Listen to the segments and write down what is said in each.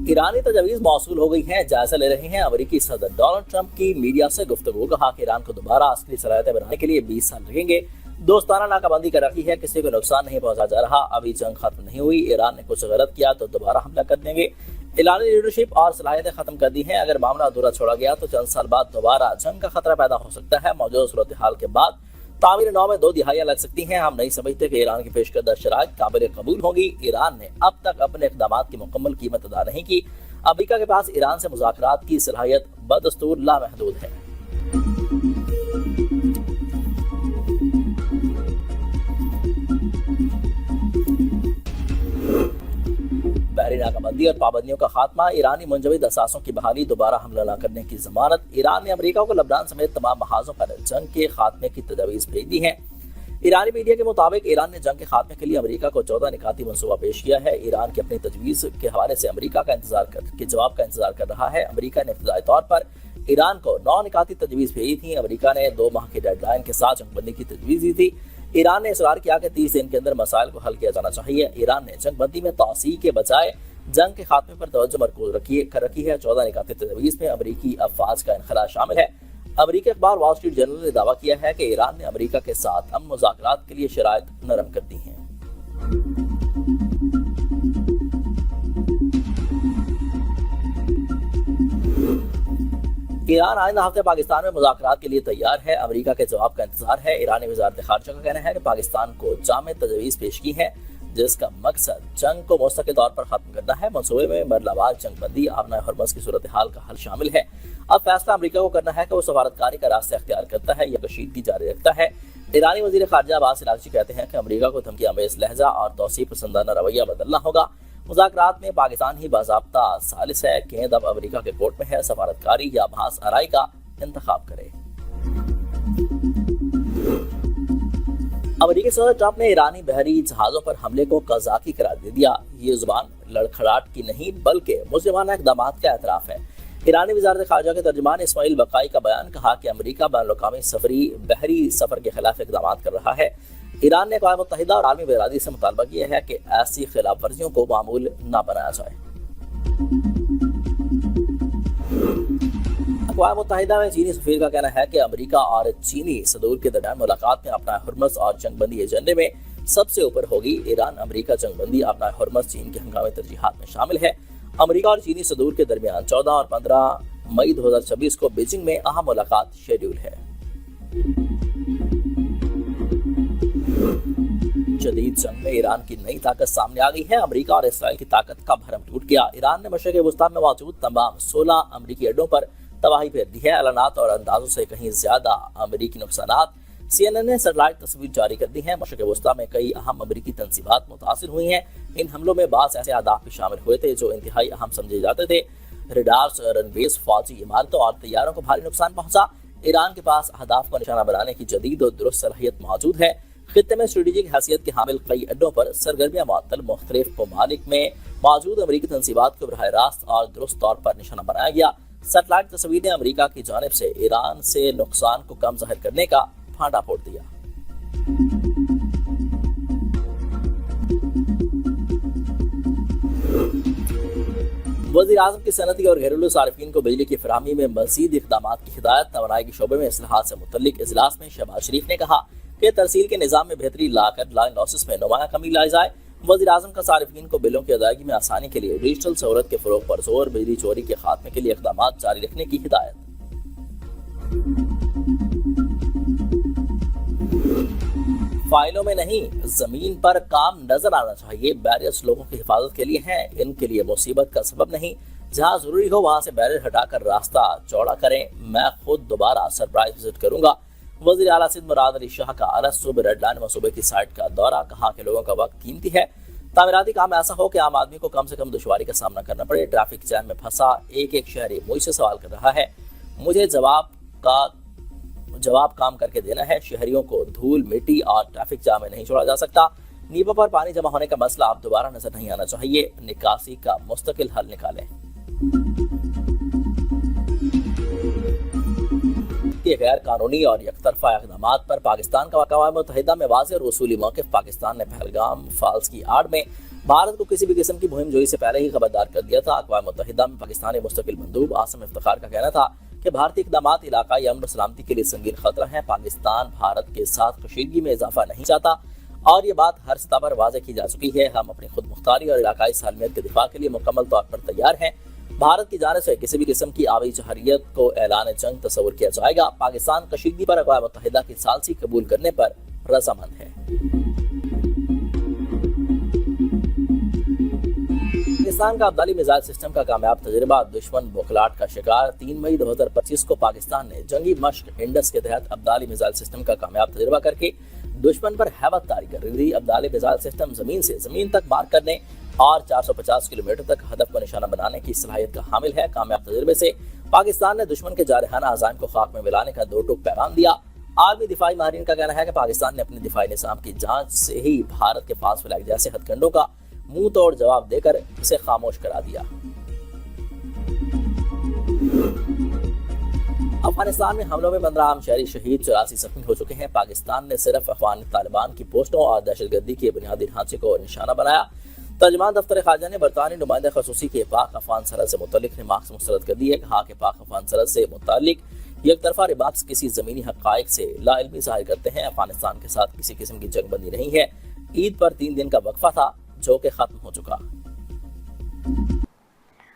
ईरानी तजवीज़ मौसूल हो गई हैं, जायजा ले रहे हैं अमेरिकी सदर डोनाल्ड ट्रंप की मीडिया से गुफ्तगू। कहा कि ईरान को दोबारा अस्करी सलाहियतें बनाने के लिए 20 साल लगेंगे। दोस्ताना नाकाबंदी कर रखी है, किसी को नुकसान नहीं पहुंचा जा रहा, अभी जंग खत्म नहीं हुई, ईरान ने कुछ गलत किया तो दोबारा हमला कर देंगे। ईरानी लीडरशिप और सलाहियतें खत्म कर दी हैं, अगर मामला अधूरा छोड़ा गया तो चंद साल बाद दोबारा जंग का खतरा पैदा हो सकता है। मौजूदा सूरत हाल के बाद तामीर नौ में 2 दिहाइयां लग सकती हैं। हम नहीं समझते कि ईरान की पेश करदा शराइत काबिल कबूल होगी। ईरान ने अब तक अपने इक़दामात की मुकम्मल कीमत अदा नहीं की। अमेरिका के पास ईरान से मुज़ाकरात की सलाहियत बदस्तूर लामहदूद है। बहरी नाकाबंदी और पाबंदियों का खात्मा, ईरानी मुंजमद असासों की बहाली, दोबारा हमला न करने की जमानत। ईरान ने अमेरिका को लबनान समेत तमाम महाजों पर जंग के खात्मे की तजवीज़ भेज दी है। ईरानी मीडिया के मुताबिक ईरान ने जंग के खात्मे के लिए अमेरिका को 14 निकाती मंसूबा पेश किया है। ईरान की अपनी तजवीज़ के हवाले से अमेरिका का जवाब का इंतजार कर रहा है। अमेरिका ने इब्तदाई तौर पर ईरान को 9 निकाती तजवीज़ भेजी थी। अमेरिका ने 2 माह की डेडलाइन के साथ जंगबंदी की तजवीज़ दी थी। ईरान ने इसरार किया कि 30 दिन के अंदर मसाइल को हल किया जाना चाहिए। ईरान ने जंगबंदी में तौसीई के बजाय जंग के खात्मे पर तवज्जो मरकूज रखी है। 14 निकाती तजवीज़ में अमेरिकी अफवाज का इनखला शामिल है। अमेरिकी अखबार वॉल स्ट्रीट जर्नल ने दावा किया है कि ईरान ने अमेरिका के साथ अमन मुज़ाकरात के लिए शराइत नरम कर दी हैं। ईरान आइंदा हफ्ते पाकिस्तान में मुज़ाकरात के लिए तैयार है। अमेरिका के जवाब का इंतजार है। ईरानी वज़ारत खारजा का कहना है कि पाकिस्तान को जामे तजवीज़ पेश की है, जिसका मकसद जंग को मुस्तकिल तौर पर खत्म करना है। मंसूबे में मरलाबार जंगबंदी, आबना हरमज की सूरत हाल का हल शामिल है। अब फैसला अमेरिका को करना है कि वो सफारतकारी का रास्ता अख्तियार करता है या कशीदगी जारी रखता है। ईरानी वज़ीर खारजा अब्बास अराग़ची कहते हैं कि अमेरिका को धमकी आमेज़ लहजा और तौसीअ पसंदाना रवैया बदलना होगा। मुज़ाकरात में पाकिस्तान ही बाज़ाब्ता सालिस है। गेंद अब अमेरिका के कोर्ट में है। सफारतकारी या बहस आराई का इंतखाब करे। अमेरिकी सदर ट्रंप ने ईरानी बहरी जहाज़ों पर हमले को कज़ाकी करार दे दिया। ये जुबान लड़खड़ाहट की नहीं बल्कि मुज़लिमाना इक़दामात का एतराफ़ है। ईरानी वज़ारत खारजा के तर्जुमान इस्माइल बक़ाई का बयान, कहा कि अमेरिका बैनुल-अक़वामी बहरी सफ़र के खिलाफ इक़दामात कर रहा है। ईरान ने अक़वाम मुत्तहिदा और आलमी बरादरी से मुतालबा किया है कि ऐसी खिलाफ वर्जियों को मामूल न बनाया जाए। अक़वाम मुत्तहिदा में चीनी सफ़ीर का कहना है कि अमेरिका और चीनी सदूर के दरमियान मुलाकात में अपना हुर्मस और जंगबंदी एजेंडे में सबसे ऊपर होगी। ईरान अमेरिका जंगबंदी अपना हुर्मस चीन के हंगामी तरजीहात में शामिल है। अमेरिका और चीनी सदूर के दरमियान 14 और 15 मई 2026 को बीजिंग में अहम मुलाकात शेड्यूल है। जदीद जंग में ईरान की नई ताकत सामने आ गई है। अमेरिका और इसराइल की ताकत का भरम टूट गया। ईरान ने मशरिक़ वस्ता में मौजूद तमाम 16 अमेरिकी अड्डों पर तबाही फेर दी है। ऐलानात और अंदाजों से कहीं ज्यादा अमेरिकी नुकसानात। CNN ने सैटेलाइट तस्वीर जारी कर दी है। मशरिक़ वस्ता में कई अहम अमेरिकी तंजीबात मुतासिर हुई हैं। इन हमलों में बाज़ ऐसे अहदाफ भी शामिल हुए थे जो इंतहाई अहम समझे जाते थे। रडार्स, रनवेज, फौजी इमारतों और तैयारों को भारी नुकसान पहुंचा। ईरान के पास अहदाफ को निशाना बनाने की जदीद और दुरुस्त सलाहियत मौजूद है। खित्ते में स्ट्रेटेजिक हैसियत के हामिल कई अड्डों पर सरगर्मियां मुअत्तल। मुख्तलिफ ममालिक में मौजूद अमेरिकी तंजीबात को बराह रास्त और दुरुस्त तौर पर निशाना बनाया गया। सैटेलाइट तस्वीरें अमेरिका की जानिब से ईरान से नुकसान को कम ज़ाहिर करने का फांडा फोड़ दिया। वज़ीर आज़म की सनती और घरेलू सारिफीन को बिजली की फराहमी में मज़ीद इक़दामात की हिदायत। तवानाई के शोबे में इस्लाहात से मुतल्लिक इजलास में शहबाज शरीफ ने कहा कि तरसील के निज़ाम में बेहतरी लाकर लाइन लॉसेस में नुमाया कमी लाई जाए। वज़ीर आज़म का सारिफीन को बिलों की अदायगी में आसानी के लिए डिजिटल सहूलत के फ़रोग़ पर जोर। बिजली चोरी के खात्मे के लिए इक़दामात जारी रखने की हिदायत। फाइलों में नहीं, जमीन पर काम नजर आना चाहिए। बैरियर्स लोगों की हिफाजत के लिए हैं, इनके लिए मुसीबत का सबब नहीं। जहां जरूरी हो वहां से बैरियर हटाकर रास्ता चौड़ा करें। मैं खुद दोबारा सरप्राइज विजिट करूंगा। वज़ीर आला सिंध मुराद अली शाह का अरस सूबे रेड लाइन मंसूबे की साइट का दौरा। कहा कि लोगों का वक्त कीमती है। तामीराती काम ऐसा हो कि आम आदमी को कम से कम दुश्वारी का सामना करना पड़े। ट्रैफिक जैम में फंसा एक शहरी मुझसे सवाल कर रहा है, मुझे जवाब काम करके देना है। शहरियों को धूल, मिट्टी और ट्रैफिक जाम में नहीं छोड़ा जा सकता। नीबा पर पानी जमा होने का मसला अब दोबारा नजर नहीं आना चाहिए। निकासी का मुस्तकिल हल निकालें। गैर कानूनी और यकतरफा इक़दामात पर पाकिस्तान का अक़वाम मुत्तहिदा में वाज़ेह और उसूली मौक़िफ़। पाकिस्तान ने पहलगाम फॉल्स की आड़ में भारत को किसी भी किस्म की मुहिम जोई से पहले ही खबरदार कर दिया था। अक़वाम मुत्तहिदा में पाकिस्तानी मुस्तकिल मंदूब आसिम इफ्तिखार का कहना था कि भारतीय इक़दामात इलाकाई अमन और सलामती के लिए संगीन खतरा है। पाकिस्तान भारत के साथ कशीदगी में इजाफा नहीं चाहता और ये बात हर सतह पर वाज़ेह की जा चुकी है। हम अपनी खुद मुख्तारी और इलाकाई सालमियत के दिफा के लिए मुकम्मल तौर पर तैयार हैं। भारत की जानिब से किसी भी किस्म की आबी जहरियत को ऐलान जंग तस्वुर किया जाएगा। पाकिस्तान कशीदगी पर अक़वाम मुत्तहिदा की सालसी कबूल करने पर रज़ामंद है। पाकिस्तान का अब्दाली मिसाइल सिस्टम का कामयाब तजुर्बा, दुश्मन बौखलाहट का शिकार। 3 मई 2025 को पाकिस्तान ने जंगी मश्क इंडस के तहत अब्दाली मिसाइल सिस्टम का कामयाब तजुर्बा करके दुश्मन पर हैबत तारी कर दी। अब्दाली मिसाइल सिस्टम जमीन से जमीन तक मार करने और 450 किलोमीटर तक हदफ को निशाना बनाने की सलाहियत का हामिल है। कामयाब तजुर्बे से पाकिस्तान ने दुश्मन के जारहाना अज़ाइम को खाक में मिलाने का दो टूक पैगाम दिया। आर्मी दिफाई माहिरीन का कहना है कि पाकिस्तान ने अपने दिफाई निज़ाम की जांच से ही भारत के पास फ्लैग जैसे हथकंडों का मुंह तोड़ जवाब देकर इसे खामोश करा दिया। अफगानिस्तान में हमलों में 15 आम शहरी शहीद, 84 जख्मी हो चुके हैं। पाकिस्तान ने सिर्फ अफगान तालिबान की पोस्टों और दहशतगर्दी के बुनियादी ढांचे को निशाना बनाया। तर्जुमान दफ्तर खारजा ने बरतानी नुमाइंदा खसूसी के पाक अफगान सरहद से मुतल्लिक रिमार्क्स मुस्तरद कर दिए। कहा कि पाक अफगान सरहद से मुतल्लिक एक तरफा रिमार्क्स किसी ज़मीनी हक़ाइक़ से लाइल्मी ज़ाहिर करते हैं। अफगानिस्तान के साथ किसी किस्म की जंगबंदी नहीं है। ईद पर 3 दिन का वक्फा था जो कि खत्म हो चुका।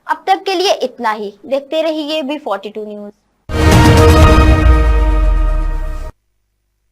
अब तक के लिए इतना ही। देखते रहिए B42 न्यूज़।